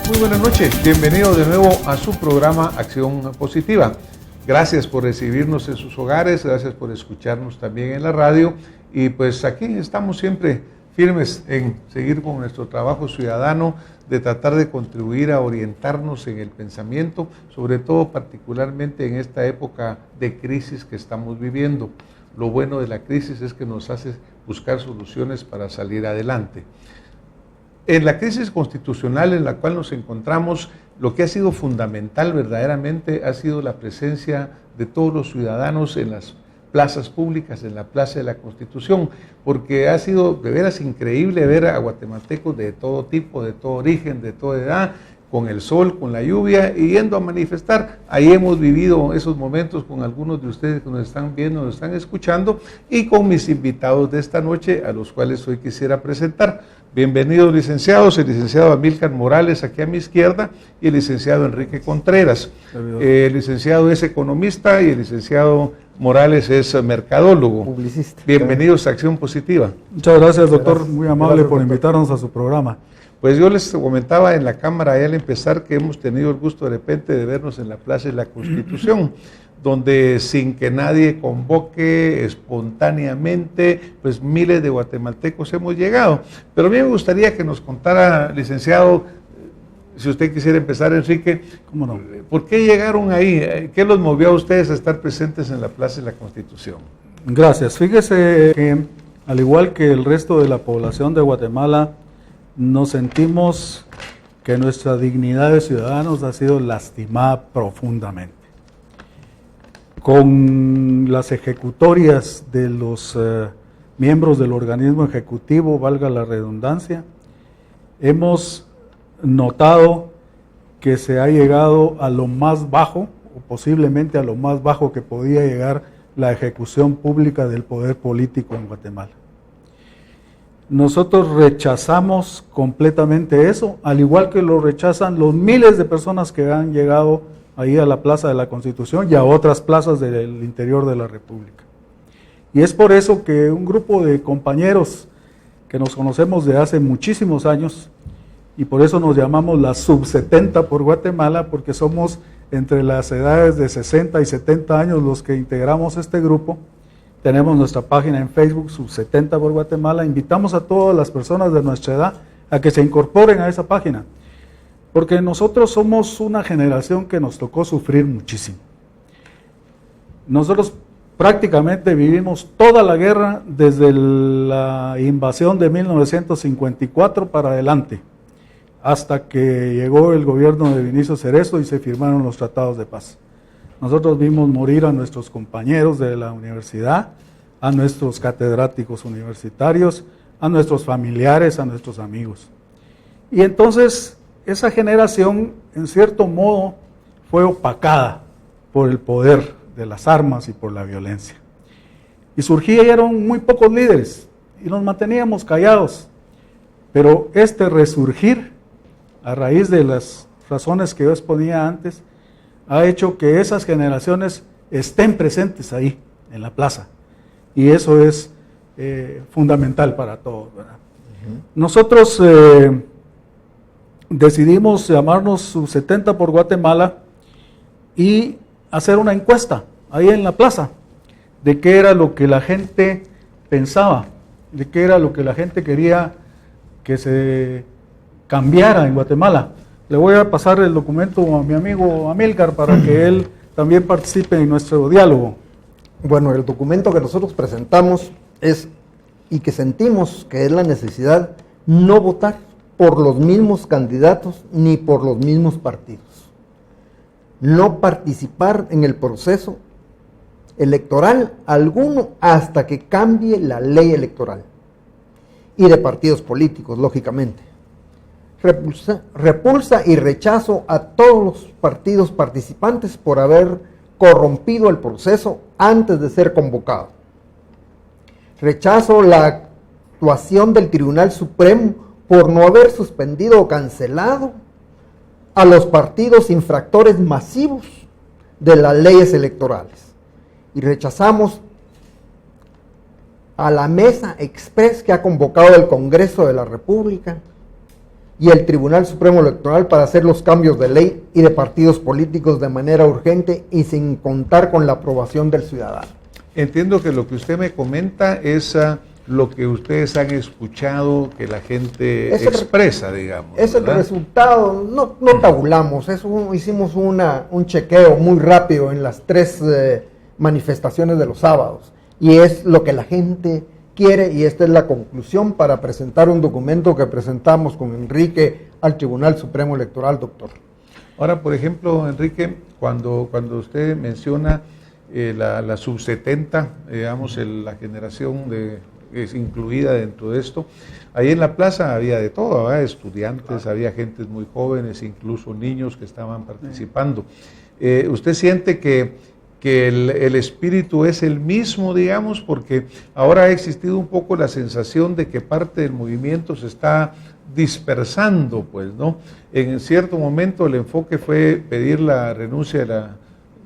Muy buenas noches, bienvenidos de nuevo a su programa Acción Positiva. Gracias por recibirnos en sus hogares, gracias por escucharnos también en la radio y pues aquí estamos siempre firmes en seguir con nuestro trabajo ciudadano de tratar de contribuir a orientarnos en el pensamiento, sobre todo particularmente en esta época de crisis que estamos viviendo. Lo bueno de la crisis es que nos hace buscar soluciones para salir adelante. En la crisis constitucional en la cual nos encontramos, lo que ha sido fundamental verdaderamente ha sido la presencia de todos los ciudadanos en las plazas públicas, en la Plaza de la Constitución, porque ha sido de veras increíble ver a guatemaltecos de todo tipo, de todo origen, de toda edad, con el sol, con la lluvia, y yendo a manifestar. Ahí hemos vivido esos momentos con algunos de ustedes que nos están viendo, nos están escuchando, y con mis invitados de esta noche, a los cuales hoy quisiera presentar. Bienvenidos licenciados, el licenciado Amílcar Morales aquí a mi izquierda, y el licenciado Enrique Contreras. El licenciado es economista y el licenciado Morales es mercadólogo. Publicista. Bienvenidos a Acción Positiva. Muchas gracias, doctor, muy amable por invitarnos a su programa. Pues yo les comentaba en la cámara al empezar que hemos tenido el gusto de repente de vernos en la Plaza de la Constitución, donde sin que nadie convoque espontáneamente, pues miles de guatemaltecos hemos llegado. Pero a mí me gustaría que nos contara, licenciado, si usted quisiera empezar, Enrique, ¿cómo no? ¿Por qué llegaron ahí? ¿Qué los movió a ustedes a estar presentes en la Plaza de la Constitución? Gracias. Fíjese que, al igual que el resto de la población de Guatemala, nos sentimos que nuestra dignidad de ciudadanos ha sido lastimada profundamente. Con las ejecutorias de los miembros del organismo ejecutivo, valga la redundancia, hemos notado que se ha llegado a lo más bajo, o posiblemente a lo más bajo que podía llegar la ejecución pública del poder político en Guatemala. Nosotros rechazamos completamente eso, al igual que lo rechazan los miles de personas que han llegado ahí a la Plaza de la Constitución y a otras plazas del interior de la República. Y es por eso que un grupo de compañeros que nos conocemos de hace muchísimos años, y por eso nos llamamos la Sub-70 por Guatemala, porque somos entre las edades de 60 y 70 años los que integramos este grupo. Tenemos nuestra página en Facebook, Sub-70 por Guatemala. Invitamos a todas las personas de nuestra edad a que se incorporen a esa página, porque nosotros somos una generación que nos tocó sufrir muchísimo. Nosotros prácticamente vivimos toda la guerra desde la invasión de 1954 para adelante, hasta que llegó el gobierno de Vinicio Cerezo y se firmaron los tratados de paz. Nosotros vimos morir a nuestros compañeros de la universidad, a nuestros catedráticos universitarios, a nuestros familiares, a nuestros amigos. Y entonces esa generación, en cierto modo, fue opacada por el poder de las armas y por la violencia. Y surgieron muy pocos líderes y nos manteníamos callados. Pero este resurgir, a raíz de las razones que yo exponía antes, ha hecho que esas generaciones estén presentes ahí, en la plaza. Y eso es fundamental para todos, ¿verdad? Nosotros decidimos llamarnos Sub-70 por Guatemala y hacer una encuesta ahí en la plaza de qué era lo que la gente pensaba, de qué era lo que la gente quería que se cambiara en Guatemala. Le voy a pasar el documento a mi amigo Amílcar para que él también participe en nuestro diálogo. Bueno, el documento que nosotros presentamos es, y que sentimos que es la necesidad, no votar por los mismos candidatos ni por los mismos partidos. No participar en el proceso electoral alguno hasta que cambie la ley electoral. Y de partidos políticos, lógicamente. Repulsa y rechazo a todos los partidos participantes por haber corrompido el proceso antes de ser convocado. Rechazo la actuación del Tribunal Supremo por no haber suspendido o cancelado a los partidos infractores masivos de las leyes electorales. Y rechazamos a la mesa express que ha convocado el Congreso de la República y el Tribunal Supremo Electoral para hacer los cambios de ley y de partidos políticos de manera urgente y sin contar con la aprobación del ciudadano. Entiendo que lo que usted me comenta es lo que ustedes han escuchado que la gente expresa, digamos. Es ¿verdad? el resultado, no tabulamos, hicimos un chequeo muy rápido en las 3 manifestaciones de los sábados, y es lo que la gente quiere, y esta es la conclusión para presentar un documento que presentamos con Enrique al Tribunal Supremo Electoral, doctor. Ahora, por ejemplo, Enrique, cuando usted menciona la sub-70, digamos, la generación es incluida dentro de esto, ahí en la plaza había de todo, ¿verdad? Estudiantes, había gentes muy jóvenes, incluso niños que estaban participando. ¿Usted siente que el espíritu es el mismo, digamos, porque ahora ha existido un poco la sensación de que parte del movimiento se está dispersando, pues, ¿no? En cierto momento el enfoque fue pedir la renuncia de la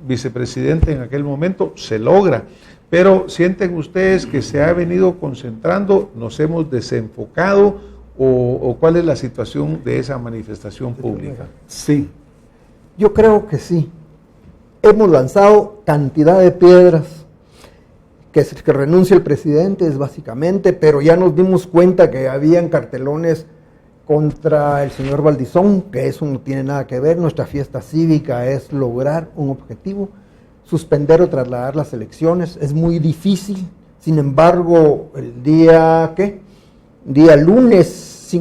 vicepresidenta en aquel momento, se logra, pero ¿sienten ustedes que se ha venido concentrando, nos hemos desenfocado o cuál es la situación de esa manifestación pública? Sí. Yo creo que sí. Hemos lanzado cantidad de piedras, que renuncie el presidente es básicamente, pero ya nos dimos cuenta que habían cartelones contra el señor Valdizón, que eso no tiene nada que ver. Nuestra fiesta cívica es lograr un objetivo, suspender o trasladar las elecciones. Es muy difícil, sin embargo, el día lunes,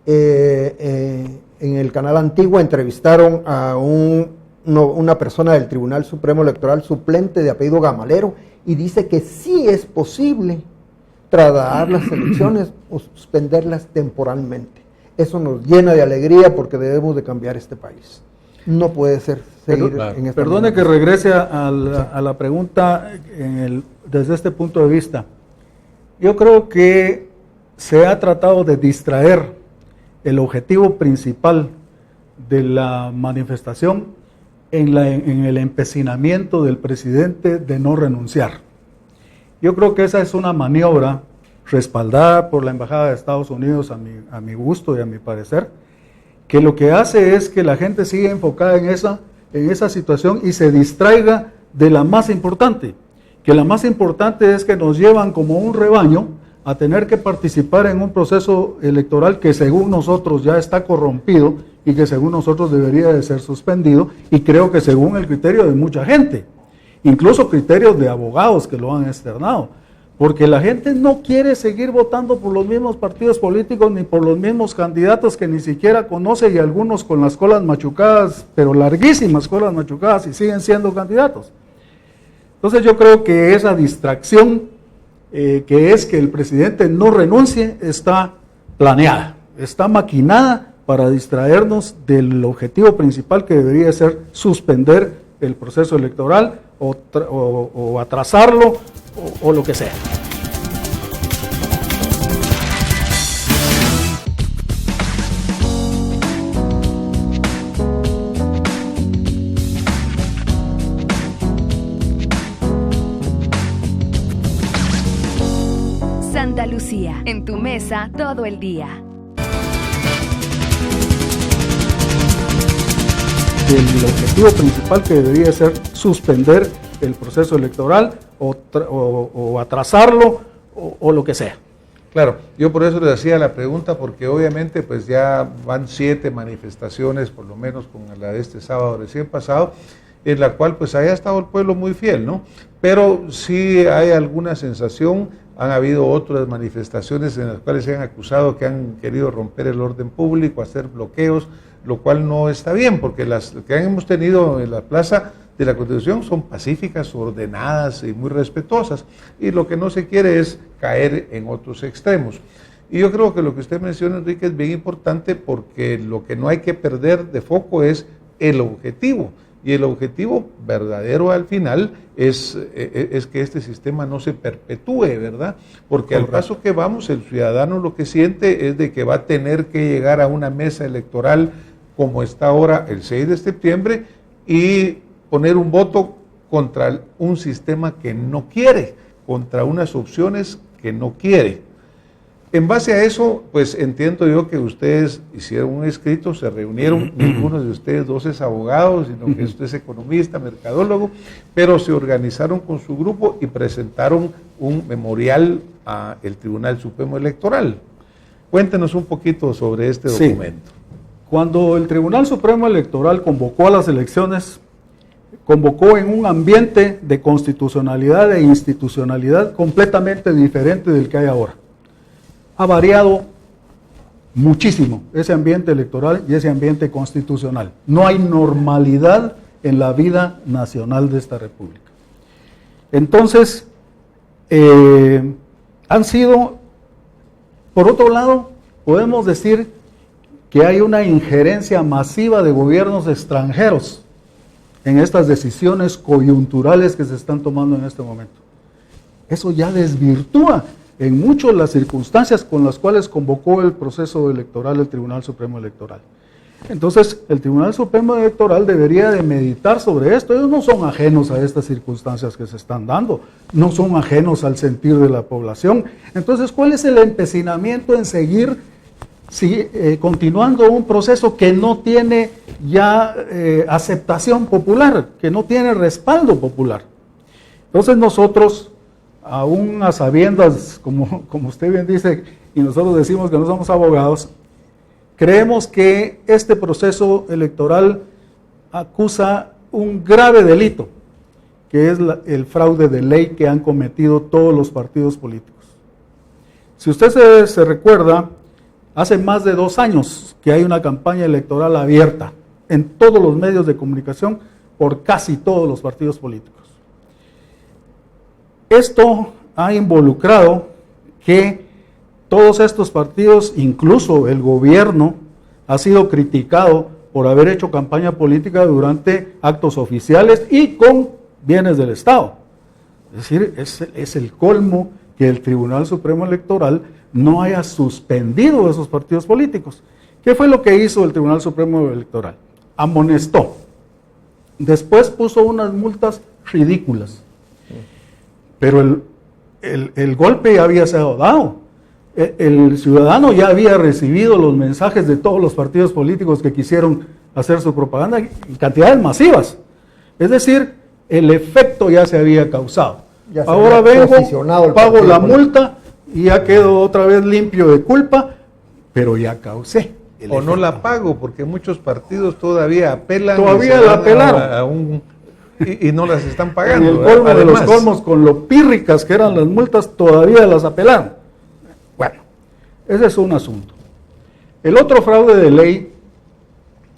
en el canal Antigua entrevistaron a una persona del Tribunal Supremo Electoral suplente de apellido Gamalero, y dice que sí es posible trasladar las elecciones o suspenderlas temporalmente. Eso nos llena de alegría porque debemos de cambiar este país. No puede ser seguir en esta Perdone que regrese a la pregunta desde este punto de vista. Yo creo que se ha tratado de distraer el objetivo principal de la manifestación en el empecinamiento del presidente de no renunciar. Yo creo que esa es una maniobra respaldada por la Embajada de Estados Unidos a mi gusto y a mi parecer, que lo que hace es que la gente siga enfocada en esa situación y se distraiga de la más importante, que la más importante es que nos llevan como un rebaño a tener que participar en un proceso electoral que según nosotros ya está corrompido y que según nosotros debería de ser suspendido, y creo que según el criterio de mucha gente, incluso criterios de abogados que lo han externado, porque la gente no quiere seguir votando por los mismos partidos políticos ni por los mismos candidatos que ni siquiera conoce, y algunos con las colas machucadas, pero larguísimas colas machucadas, y siguen siendo candidatos. Entonces yo creo que esa distracción que es que el presidente no renuncie está planeada, está maquinada para distraernos del objetivo principal, que debería ser suspender el proceso electoral o atrasarlo o lo que sea. Santa Lucía, en tu mesa todo el día. El objetivo principal, que debería ser suspender el proceso electoral o atrasarlo o lo que sea. Claro, yo por eso les hacía la pregunta, porque obviamente pues ya van 7 manifestaciones, por lo menos con la de este sábado recién pasado, en la cual pues haya estado el pueblo muy fiel, ¿no? Pero sí hay alguna sensación, han habido otras manifestaciones en las cuales se han acusado que han querido romper el orden público, hacer bloqueos, lo cual no está bien, porque las que hemos tenido en la Plaza de la Constitución son pacíficas, ordenadas y muy respetuosas, y lo que no se quiere es caer en otros extremos. Y yo creo que lo que usted menciona, Enrique, es bien importante, porque lo que no hay que perder de foco es el objetivo, y el objetivo verdadero al final es que este sistema no se perpetúe, ¿verdad? Porque al paso que vamos, el ciudadano lo que siente es de que va a tener que llegar a una mesa electoral como está ahora el 6 de septiembre y poner un voto contra un sistema que no quiere, contra unas opciones que no quiere. En base a eso, pues entiendo yo que ustedes hicieron un escrito, se reunieron, ninguno de ustedes dos es abogado, sino que usted es economista, mercadólogo, pero se organizaron con su grupo y presentaron un memorial al Tribunal Supremo Electoral. Cuéntenos un poquito sobre este documento. Cuando el Tribunal Supremo Electoral convocó a las elecciones, convocó en un ambiente de constitucionalidad e institucionalidad completamente diferente del que hay ahora. Ha variado muchísimo ese ambiente electoral y ese ambiente constitucional. No hay normalidad en la vida nacional de esta república. Entonces, han sido, por otro lado, podemos decir que hay una injerencia masiva de gobiernos extranjeros en estas decisiones coyunturales que se están tomando en este momento. Eso ya desvirtúa en mucho las circunstancias con las cuales convocó el proceso electoral el Tribunal Supremo Electoral. Entonces, el Tribunal Supremo Electoral debería de meditar sobre esto. Ellos no son ajenos a estas circunstancias que se están dando, no son ajenos al sentir de la población. Entonces, ¿cuál es el empecinamiento en seguir continuando un proceso que no tiene ya aceptación popular, que no tiene respaldo popular? Entonces nosotros, aún a sabiendas, como usted bien dice, y nosotros decimos que no somos abogados, creemos que este proceso electoral acusa un grave delito, que es el fraude de ley que han cometido todos los partidos políticos. Si usted se recuerda, hace más de 2 años que hay una campaña electoral abierta en todos los medios de comunicación por casi todos los partidos políticos. Esto ha involucrado que todos estos partidos, incluso el gobierno, ha sido criticado por haber hecho campaña política durante actos oficiales y con bienes del Estado. Es decir, es el colmo que el Tribunal Supremo Electoral no haya suspendido esos partidos políticos. ¿Qué fue lo que hizo el Tribunal Supremo Electoral? Amonestó. Después puso unas multas ridículas. Pero el golpe ya había sido dado. El ciudadano ya había recibido los mensajes de todos los partidos políticos que quisieron hacer su propaganda en cantidades masivas. Es decir, el efecto ya se había causado. Ahora vengo, pago la multa y ya quedo otra vez limpio de culpa, pero ya causé. O no la pago, porque muchos partidos todavía apelan. Todavía la apelaron. Y no las están pagando. En el colmo de los colmos, con lo pírricas que eran las multas, todavía las apelaron. Bueno, ese es un asunto. El otro fraude de ley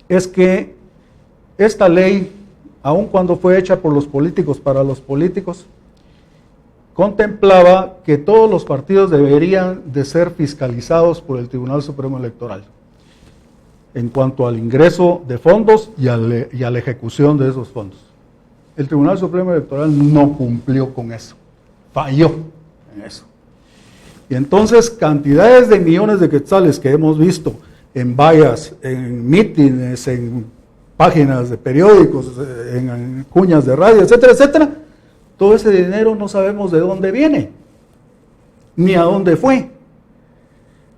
es que esta ley, aun cuando fue hecha por los políticos para los políticos, contemplaba que todos los partidos deberían de ser fiscalizados por el Tribunal Supremo Electoral en cuanto al ingreso de fondos y a la ejecución de esos fondos. El Tribunal Supremo Electoral no cumplió con eso, falló en eso. Y entonces cantidades de millones de quetzales que hemos visto en vallas, en mítines, en páginas de periódicos, en cuñas de radio, etcétera, etcétera, todo ese dinero no sabemos de dónde viene, ni a dónde fue.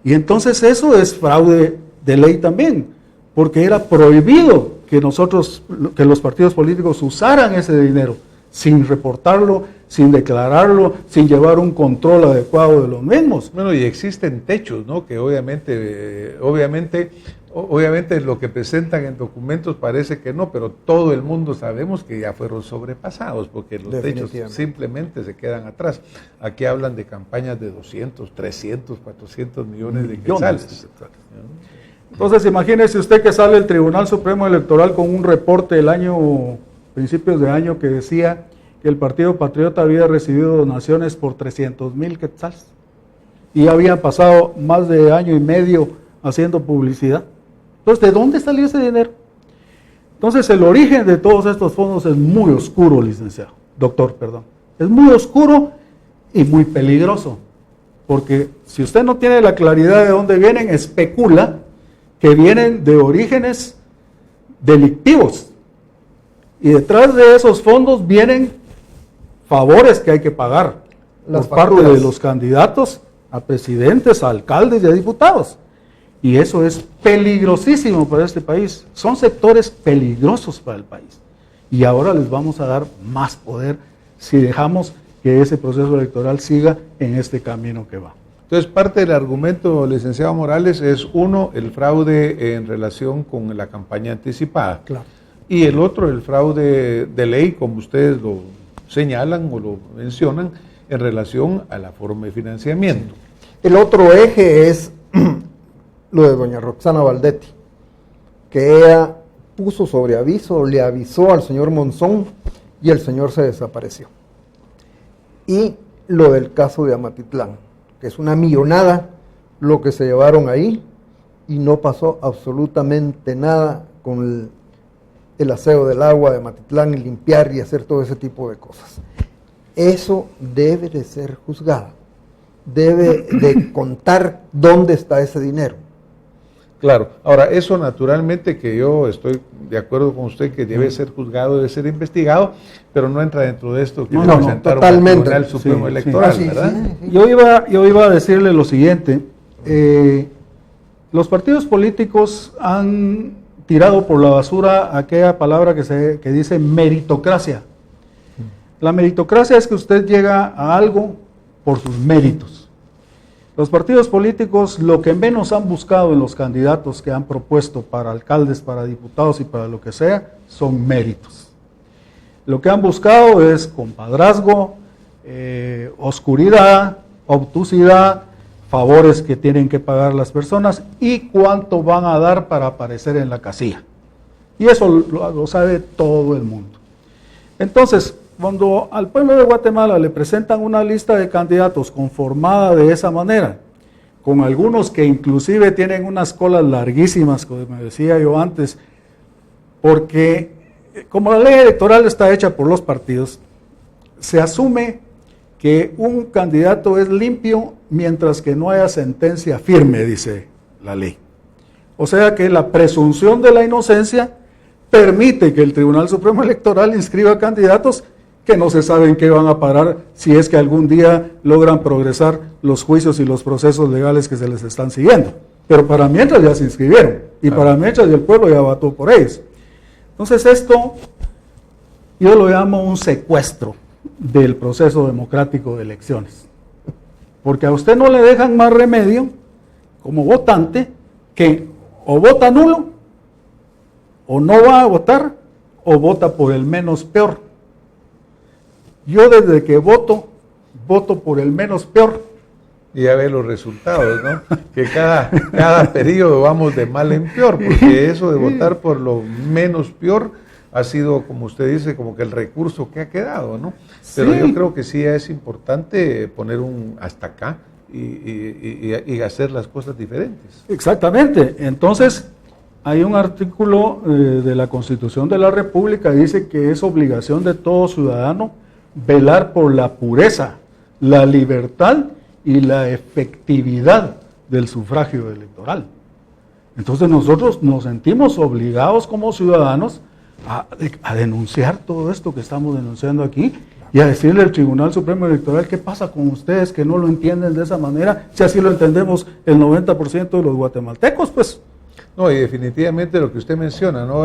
Y entonces eso es fraude de ley también, porque era prohibido que los partidos políticos usaran ese dinero sin reportarlo, sin declararlo, sin llevar un control adecuado de los mismos. Bueno, y existen techos, ¿no? Que obviamente lo que presentan en documentos parece que no, pero todo el mundo sabemos que ya fueron sobrepasados, porque los techos simplemente se quedan atrás. Aquí hablan de campañas de 200, 300, 400 millones de quetzales. Entonces, imagínese usted que sale el Tribunal Supremo Electoral con un reporte del principios de año, que decía que el Partido Patriota había recibido donaciones por 300,000 quetzales y había pasado más de año y medio haciendo publicidad. Entonces, ¿de dónde salió ese dinero? Entonces, el origen de todos estos fondos es muy oscuro, doctor. Es muy oscuro y muy peligroso, porque si usted no tiene la claridad de dónde vienen, especula que vienen de orígenes delictivos. Y detrás de esos fondos vienen favores que hay que pagar por parte de los candidatos a presidentes, a alcaldes y a diputados. Y eso es peligrosísimo para este país. Son sectores peligrosos para el país. Y ahora les vamos a dar más poder si dejamos que ese proceso electoral siga en este camino que va. Entonces, parte del argumento, licenciado Morales, es uno, el fraude en relación con la campaña anticipada. Claro. Y el otro, el fraude de ley, como ustedes lo señalan o lo mencionan, en relación a la forma de financiamiento. El otro eje es lo de doña Roxana Valdetti, que ella puso sobre aviso, le avisó al señor Monzón y el señor se desapareció. Y lo del caso de Amatitlán, que es una millonada lo que se llevaron ahí y no pasó absolutamente nada con el aseo del agua de Amatitlán y limpiar y hacer todo ese tipo de cosas. Eso debe de ser juzgado, debe de contar dónde está ese dinero. Claro, ahora eso naturalmente que yo estoy de acuerdo con usted que debe ser juzgado, debe ser investigado, pero no entra dentro de esto que No, le no, presentaron totalmente. al Tribunal Supremo Sí, Electoral, sí. ¿verdad? Sí. Yo iba a decirle lo siguiente, los partidos políticos han tirado por la basura aquella palabra que dice meritocracia. La meritocracia es que usted llega a algo por sus méritos. Los partidos políticos lo que menos han buscado en los candidatos que han propuesto para alcaldes, para diputados y para lo que sea, son méritos. Lo que han buscado es compadrazgo, oscuridad, obtusidad, favores que tienen que pagar las personas y cuánto van a dar para aparecer en la casilla. Y eso lo sabe todo el mundo. Entonces, cuando al pueblo de Guatemala le presentan una lista de candidatos conformada de esa manera, con algunos que inclusive tienen unas colas larguísimas, como me decía yo antes, porque como la ley electoral está hecha por los partidos, se asume que un candidato es limpio mientras que no haya sentencia firme, dice la ley. O sea que la presunción de la inocencia permite que el Tribunal Supremo Electoral inscriba candidatos que no se saben qué van a parar si es que algún día logran progresar los juicios y los procesos legales que se les están siguiendo. Pero para mientras ya se inscribieron y para mientras el pueblo ya votó por ellos. Entonces esto yo lo llamo un secuestro del proceso democrático de elecciones. Porque a usted no le dejan más remedio como votante que o vota nulo o no va a votar o vota por el menos peor. Yo desde que voto por el menos peor. Y ya ve los resultados, ¿no? Que cada periodo vamos de mal en peor, porque eso de votar por lo menos peor ha sido, como usted dice, como que el recurso que ha quedado, ¿no? Pero Sí. yo creo que sí es importante poner un hasta acá y hacer las cosas diferentes. Exactamente. Entonces, hay un artículo de la Constitución de la República que dice que es obligación de todo ciudadano velar por la pureza, la libertad y la efectividad del sufragio electoral. Entonces nosotros nos sentimos obligados como ciudadanos a denunciar todo esto que estamos denunciando aquí y a decirle al Tribunal Supremo Electoral qué pasa con ustedes que no lo entienden de esa manera, si así lo entendemos el 90% de los guatemaltecos, pues. No, y definitivamente lo que usted menciona, ¿no?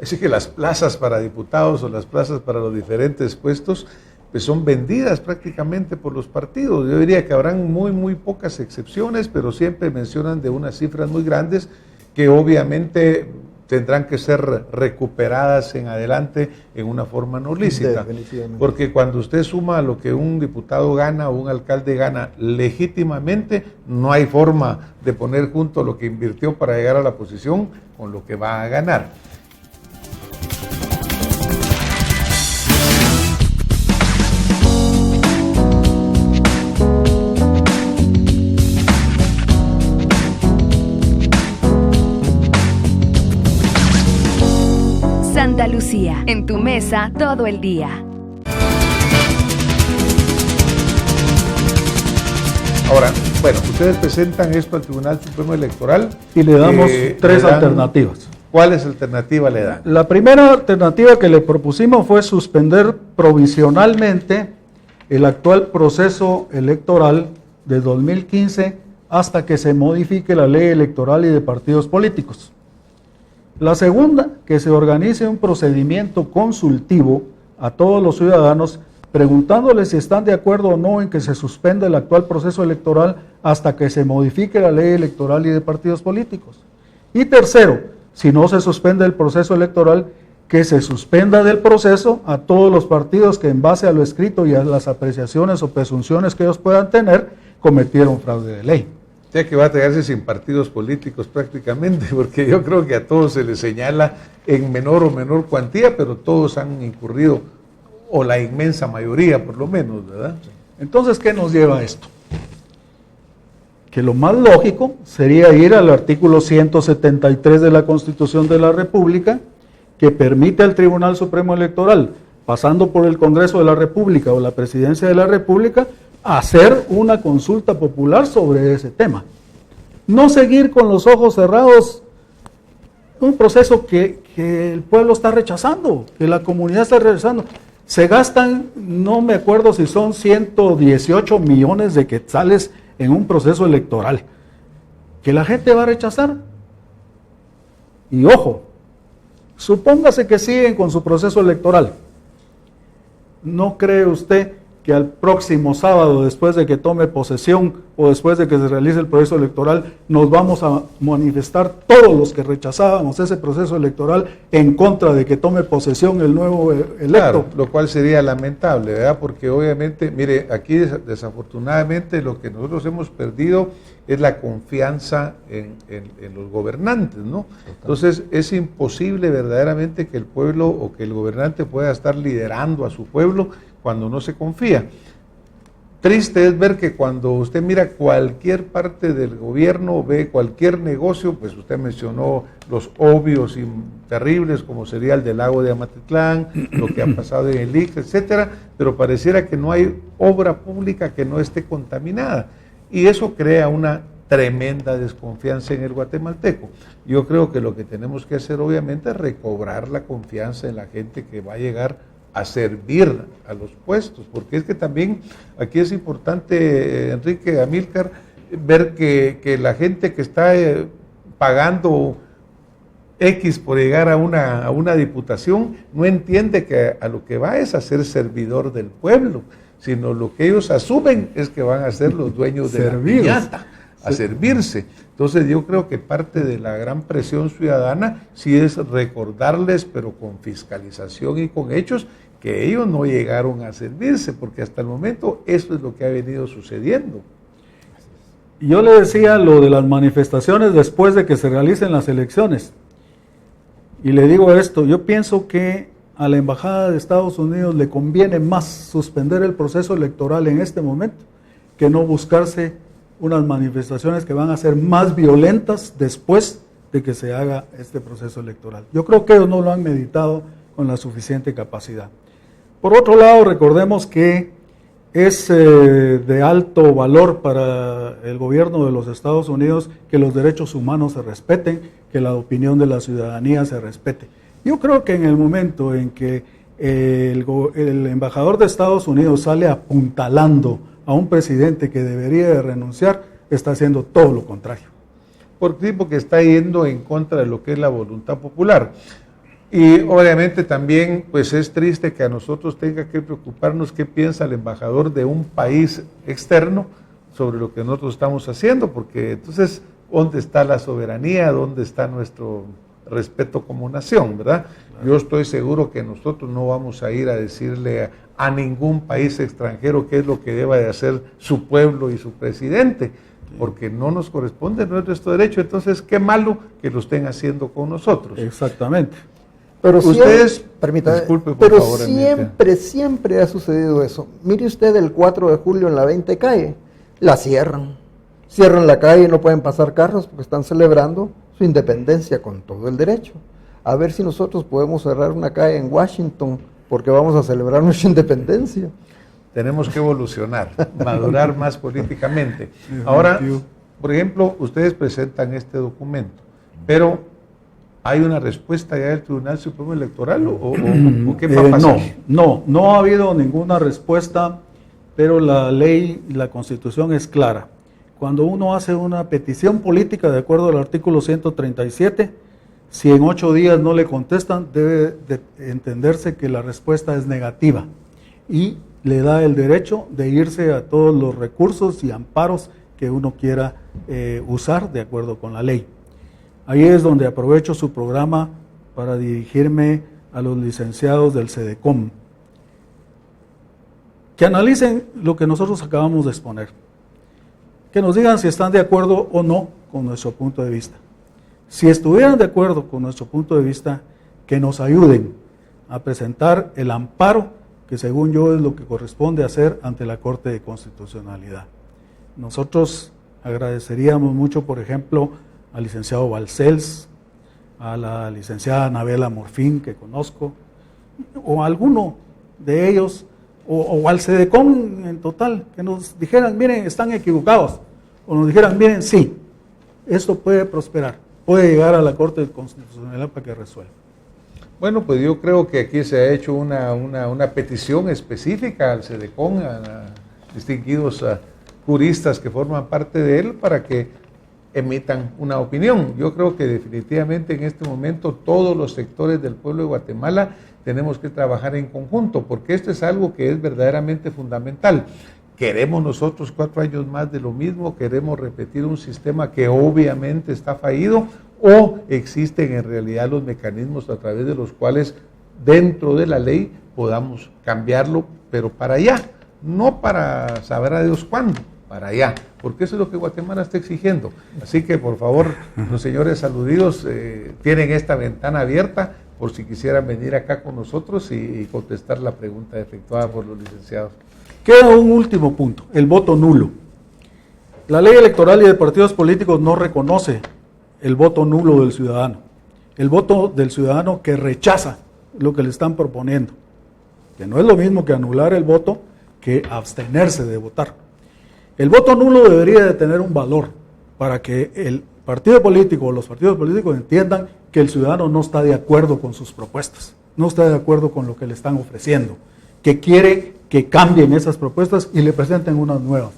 Así que las plazas para diputados o las plazas para los diferentes puestos, pues son vendidas prácticamente por los partidos. Yo diría que habrán muy pocas excepciones, pero siempre mencionan de unas cifras muy grandes que obviamente tendrán que ser recuperadas en adelante en una forma no lícita. Definitivamente. Porque cuando usted suma lo que un diputado gana o un alcalde gana legítimamente, no hay forma de poner junto lo que invirtió para llegar a la posición con lo que va a ganar. Santa Lucía, en tu mesa todo el día. Ahora, bueno, ustedes presentan esto al Tribunal Supremo Electoral. Y le damos tres le dan- alternativas. ¿Cuáles alternativas le dan? La primera alternativa que le propusimos fue suspender provisionalmente el actual proceso electoral de 2015 hasta que se modifique la ley electoral y de partidos políticos. La segunda, que se organice un procedimiento consultivo a todos los ciudadanos preguntándoles si están de acuerdo o no en que se suspenda el actual proceso electoral hasta que se modifique la ley electoral y de partidos políticos. Y tercero, si no se suspende el proceso electoral, que se suspenda del proceso a todos los partidos que en base a lo escrito y a las apreciaciones o presunciones que ellos puedan tener, cometieron fraude de ley. O sea que va a quedarse sin partidos políticos prácticamente, porque yo creo que a todos se les señala en menor o menor cuantía, pero todos han incurrido, o la inmensa mayoría por lo menos, ¿verdad? Entonces, ¿qué nos lleva a esto? Que lo más lógico sería ir al artículo 173 de la Constitución de la República, que permite al Tribunal Supremo Electoral, pasando por el Congreso de la República o la Presidencia de la República, hacer una consulta popular sobre ese tema. No seguir con los ojos cerrados un proceso que el pueblo está rechazando, que la comunidad está rechazando. Se gastan, no me acuerdo si son 118 millones de quetzales en un proceso electoral, que la gente va a rechazar. Y ojo, supóngase que siguen con su proceso electoral. ¿No cree usted que al próximo sábado, después de que tome posesión o después de que se realice el proceso electoral, nos vamos a manifestar todos los que rechazábamos ese proceso electoral en contra de que tome posesión el nuevo electo? Claro, lo cual sería lamentable, ¿verdad? Porque obviamente, mire, aquí desafortunadamente lo que nosotros hemos perdido es la confianza en los gobernantes, ¿no? Entonces es imposible verdaderamente que el pueblo o que el gobernante pueda estar liderando a su pueblo cuando no se confía. Triste es ver que cuando usted mira cualquier parte del gobierno, ve cualquier negocio, pues usted mencionó los obvios y terribles, como sería el del lago de Amatitlán, lo que ha pasado en el ICS, etcétera, pero pareciera que no hay obra pública que no esté contaminada. Y eso crea una tremenda desconfianza en el guatemalteco. Yo creo que lo que tenemos que hacer obviamente es recobrar la confianza en la gente que va a llegar a servir a los puestos, porque es que también aquí es importante, Enrique, Amílcar, ver que la gente que está pagando X por llegar a una diputación no entiende que a lo que va es a ser servidor del pueblo, sino lo que ellos asumen es que van a ser los dueños de la piñata, a servirse. Entonces yo creo que parte de la gran presión ciudadana sí es recordarles, pero con fiscalización y con hechos, que ellos no llegaron a servirse, porque hasta el momento eso es lo que ha venido sucediendo. Yo le decía lo de las manifestaciones después de que se realicen las elecciones, y le digo esto, yo pienso que a la Embajada de Estados Unidos le conviene más suspender el proceso electoral en este momento, que no buscarse unas manifestaciones que van a ser más violentas después de que se haga este proceso electoral. Yo creo que ellos no lo han meditado con la suficiente capacidad. Por otro lado, recordemos que es de alto valor para el gobierno de los Estados Unidos que los derechos humanos se respeten, que la opinión de la ciudadanía se respete. Yo creo que en el momento en que el embajador de Estados Unidos sale apuntalando a un presidente que debería de renunciar, está haciendo todo lo contrario. Porque está yendo en contra de lo que es la voluntad popular. Y obviamente también pues es triste que a nosotros tenga que preocuparnos qué piensa el embajador de un país externo sobre lo que nosotros estamos haciendo, porque entonces, ¿dónde está la soberanía? ¿Dónde está nuestro respeto como nación, verdad? Yo estoy seguro que nosotros no vamos a ir a decirle a ningún país extranjero qué es lo que deba de hacer su pueblo y su presidente, porque no nos corresponde, no es nuestro derecho. Entonces, qué malo que lo estén haciendo con nosotros. Exactamente. Pero ustedes, permítame, disculpe, por pero favor, siempre ha sucedido eso. Mire usted el 4 de julio en la 20 calle, la cierran la calle, no pueden pasar carros porque están celebrando su independencia con todo el derecho. A ver si nosotros podemos cerrar una calle en Washington porque vamos a celebrar nuestra independencia. Tenemos que evolucionar, madurar más políticamente. Ahora, por ejemplo, ustedes presentan este documento, pero ¿hay una respuesta ya del Tribunal Supremo Electoral o qué va a pasar? No ha habido ninguna respuesta pero la ley y la Constitución es clara. Cuando uno hace una petición política de acuerdo al artículo 137, si en 8 días no le contestan, debe de entenderse que la respuesta es negativa y le da el derecho de irse a todos los recursos y amparos que uno quiera usar de acuerdo con la ley. Ahí es donde aprovecho su programa para dirigirme a los licenciados del CEDECOM, que analicen lo que nosotros acabamos de exponer, que nos digan si están de acuerdo o no con nuestro punto de vista. Si estuvieran de acuerdo con nuestro punto de vista, que nos ayuden a presentar el amparo que según yo es lo que corresponde hacer ante la Corte de Constitucionalidad. Nosotros agradeceríamos mucho, por ejemplo, al licenciado Balcells, a la licenciada Anabela Morfín, que conozco, o a alguno de ellos, o al CEDECOM en total, que nos dijeran, miren, están equivocados, o nos dijeran, miren, sí, esto puede prosperar, puede llegar a la Corte de Constitucionalidad para que resuelva. Bueno, pues yo creo que aquí se ha hecho una petición específica al CEDECOM, a distinguidos juristas que forman parte de él, para que emitan una opinión. Yo creo que definitivamente en este momento todos los sectores del pueblo de Guatemala tenemos que trabajar en conjunto, porque esto es algo que es verdaderamente fundamental. ¿Queremos nosotros 4 años más de lo mismo? ¿Queremos repetir un sistema que obviamente está fallido? ¿O existen en realidad los mecanismos a través de los cuales dentro de la ley podamos cambiarlo, pero para allá, no para saber a Dios cuándo, para allá, porque eso es lo que Guatemala está exigiendo? Así que por favor, los señores aludidos tienen esta ventana abierta por si quisieran venir acá con nosotros y contestar la pregunta efectuada por los licenciados. Queda un último punto, el voto nulo. La ley electoral y de partidos políticos no reconoce el voto nulo del ciudadano, el voto del ciudadano que rechaza lo que le están proponiendo, que no es lo mismo que anular el voto que abstenerse de votar. El voto nulo debería de tener un valor para que el partido político o los partidos políticos entiendan que el ciudadano no está de acuerdo con sus propuestas, no está de acuerdo con lo que le están ofreciendo, que quiere que cambien esas propuestas y le presenten unas nuevas.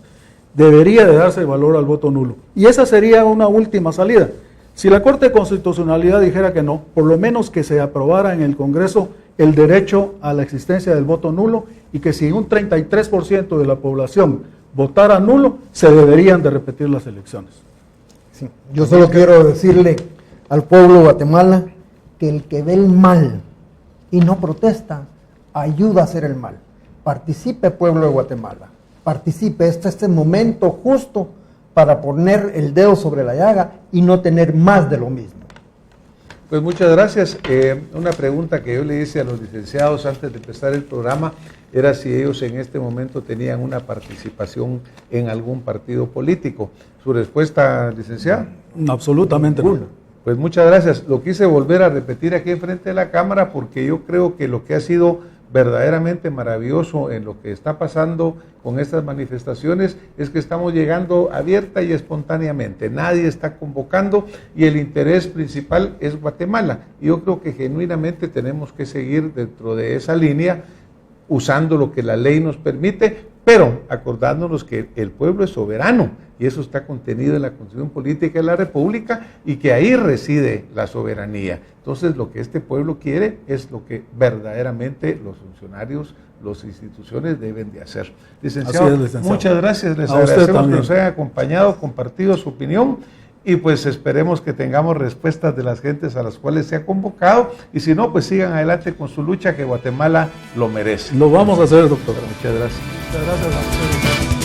Debería de darse valor al voto nulo. Y esa sería una última salida. Si la Corte de Constitucionalidad dijera que no, por lo menos que se aprobara en el Congreso el derecho a la existencia del voto nulo, y que si un 33% de la población votara nulo, se deberían de repetir las elecciones. Sí. Yo solo quiero decirle al pueblo de Guatemala que el que ve el mal y no protesta, ayuda a hacer el mal. Participe, pueblo de Guatemala, participe. Este es el momento justo para poner el dedo sobre la llaga y no tener más de lo mismo. Pues muchas gracias. Una pregunta que yo le hice a los licenciados antes de empezar el programa era si ellos en este momento tenían una participación en algún partido político. ¿Su respuesta, licenciada? Absolutamente no. Pues muchas gracias. Lo quise volver a repetir aquí enfrente de la cámara porque yo creo que lo que ha sido verdaderamente maravilloso en lo que está pasando con estas manifestaciones es que estamos llegando abierta y espontáneamente, nadie está convocando y el interés principal es Guatemala. Y yo creo que genuinamente tenemos que seguir dentro de esa línea, usando lo que la ley nos permite, pero acordándonos que el pueblo es soberano y eso está contenido en la Constitución Política de la República y que ahí reside la soberanía. Entonces lo que este pueblo quiere es lo que verdaderamente los funcionarios, las instituciones deben de hacer. Licenciado, licenciado, muchas gracias, les a usted agradecemos también que nos hayan acompañado, compartido su opinión y pues esperemos que tengamos respuestas de las gentes a las cuales se ha convocado y si no, pues sigan adelante con su lucha que Guatemala lo merece. Lo vamos a hacer, doctor. Muchas gracias. Muchas gracias a ustedes.